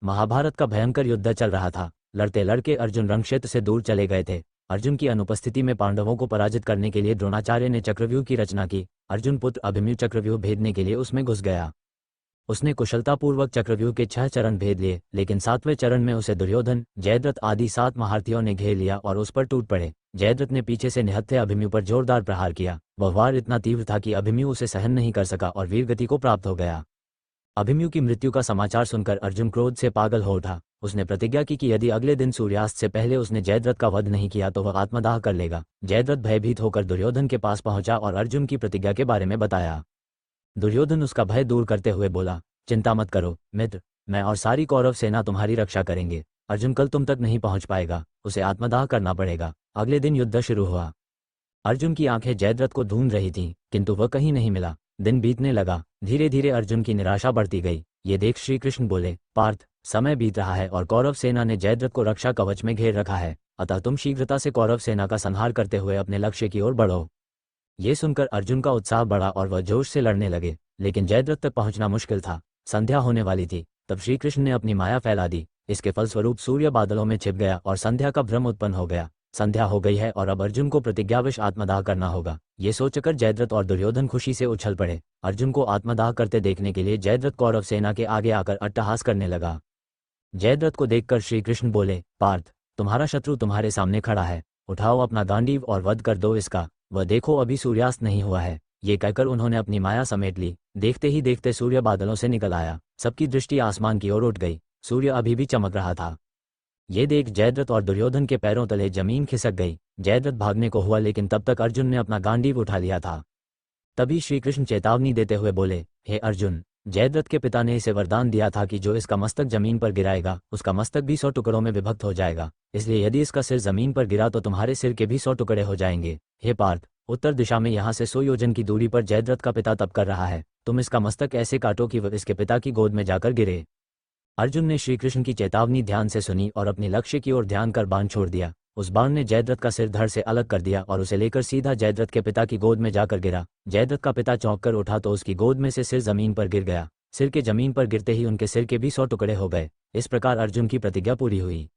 महाभारत का भयंकर युद्ध चल रहा था। लड़ते लड़के अर्जुन रणक्षेत्र से दूर चले गए थे। अर्जुन की अनुपस्थिति में पांडवों को पराजित करने के लिए द्रोणाचार्य ने चक्रव्यूह की रचना की। अर्जुन पुत्र अभिमन्यु चक्रव्यूह भेदने के लिए उसमें घुस गया। उसने कुशलतापूर्वक चक्रव्यूह के 6 चरण भेद लिए, लेकिन 7वें चरण में उसे दुर्योधन, जयद्रथ आदि 7 महारथियों ने घेर लिया और उस पर टूट पड़े। जयद्रथ ने पीछे से निहत्थे अभिमन्यु पर जोरदार प्रहार किया। वह वार इतना तीव्र था कि अभिमन्यु उसे सहन नहीं कर सका और वीरगति को प्राप्त हो गया। अभिमन्यु की मृत्यु का समाचार सुनकर अर्जुन क्रोध से पागल हो उठा। उसने प्रतिज्ञा की कि यदि अगले दिन सूर्यास्त से पहले उसने जयद्रथ का वध नहीं किया तो वह आत्मदाह कर लेगा। जयद्रथ भयभीत होकर दुर्योधन के पास पहुंचा और अर्जुन की प्रतिज्ञा के बारे में बताया। दुर्योधन उसका भय दूर करते हुए बोला, चिंता मत करो मित्र, मैं और सारी कौरव सेना तुम्हारी रक्षा करेंगे। अर्जुन कल तुम तक नहीं पहुंच पाएगा, उसे आत्मदाह करना पड़ेगा। अगले दिन युद्ध शुरू हुआ। अर्जुन की आंखें जयद्रथ को ढूंढ रही थीं, किंतु वह कहीं नहीं मिला। दिन बीतने लगा। धीरे धीरे अर्जुन की निराशा बढ़ती गई। ये देख श्री कृष्ण बोले, पार्थ, समय बीत रहा है और कौरव सेना ने जयद्रथ को रक्षा कवच में घेर रखा है, अतः तुम शीघ्रता से कौरव सेना का संहार करते हुए अपने लक्ष्य की ओर बढ़ो। ये सुनकर अर्जुन का उत्साह बढ़ा और वह जोश से लड़ने लगे, लेकिन जयद्रथ तक पहुंचना मुश्किल था। संध्या होने वाली थी। तब श्री कृष्ण ने अपनी माया फैला दी। इसके फलस्वरूप सूर्य बादलों में छिप गया और संध्या का भ्रम उत्पन्न हो गया। संध्या हो गई है और अब अर्जुन को प्रतिज्ञावश आत्मदाह करना होगा। ये सोचकर जयद्रथ और दुर्योधन खुशी से उछल पड़े। अर्जुन को आत्मदाह करते देखने के लिए जयद्रथ कौरव सेना के आगे आकर अट्टहास करने लगा। जयद्रथ को देखकर श्री कृष्ण बोले, पार्थ, तुम्हारा शत्रु तुम्हारे सामने खड़ा है, उठाओ अपना गांडीव और वध कर दो इसका। वह देखो अभी सूर्यास्त नहीं हुआ है। ये कहकर उन्होंने अपनी माया समेट ली। देखते ही देखते सूर्य बादलों से निकल आया। सबकी दृष्टि आसमान की ओर उठ गई। सूर्य अभी भी चमक रहा था। ये देख जयद्रथ और दुर्योधन के पैरों तले जमीन खिसक गई। जयद्रथ भागने को हुआ, लेकिन तब तक अर्जुन ने अपना गांडीव उठा लिया था। तभी श्री कृष्ण चेतावनी देते हुए बोले, हे अर्जुन, जयद्रथ के पिता ने इसे वरदान दिया था कि जो इसका मस्तक जमीन पर गिराएगा उसका मस्तक भी 100 टुकड़ों में विभक्त हो जाएगा। इसलिए यदि इसका सिर जमीन पर गिरा तो तुम्हारे सिर के भी 100 टुकड़े हो जाएंगे। हे पार्थ, उत्तर दिशा में यहाँ से 100 योजन की दूरी पर जयद्रथ का पिता तप कर रहा है। तुम इसका मस्तक ऐसे काटो कि वह इसके पिता की गोद में जाकर गिरे। अर्जुन ने श्री कृष्ण की चेतावनी ध्यान से सुनी और अपने लक्ष्य की ओर ध्यान कर बाण छोड़ दिया। उस बाण ने जयद्रथ का सिर धड़ से अलग कर दिया और उसे लेकर सीधा जयद्रथ के पिता की गोद में जाकर गिरा। जयद्रथ का पिता चौंक कर उठा तो उसकी गोद में से सिर जमीन पर गिर गया। सिर के जमीन पर गिरते ही उनके सिर के भी 100 टुकड़े हो गए। इस प्रकार अर्जुन की प्रतिज्ञा पूरी हुई।